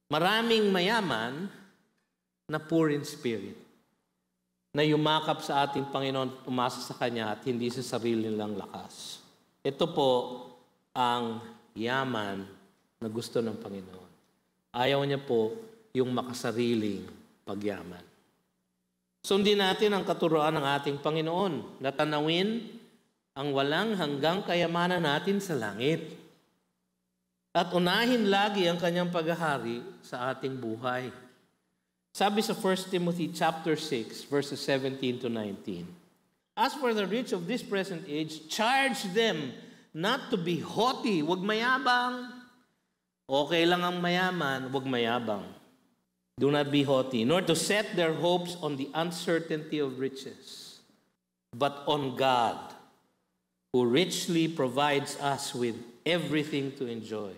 Maraming mayaman na poor in spirit, na yumakap sa ating Panginoon, umasa sa Kanya at hindi sa sarili nilang lakas. Ito po ang yaman na gusto ng Panginoon. Ayaw niya po yung makasariling pagyaman. Sundin natin ang katuroan ng ating Panginoon na tanawin ang walang hanggang kayamanan natin sa langit. At unahin lagi ang kanyang paghahari sa ating buhay. Sabi sa 1 Timothy chapter 6, verses 17 to 19. As for the rich of this present age, charge them not to be haughty. Huwag mayabang. Okay lang ang mayaman, huwag mayabang. Do not be haughty, nor to set their hopes on the uncertainty of riches, but on God, who richly provides us with everything to enjoy.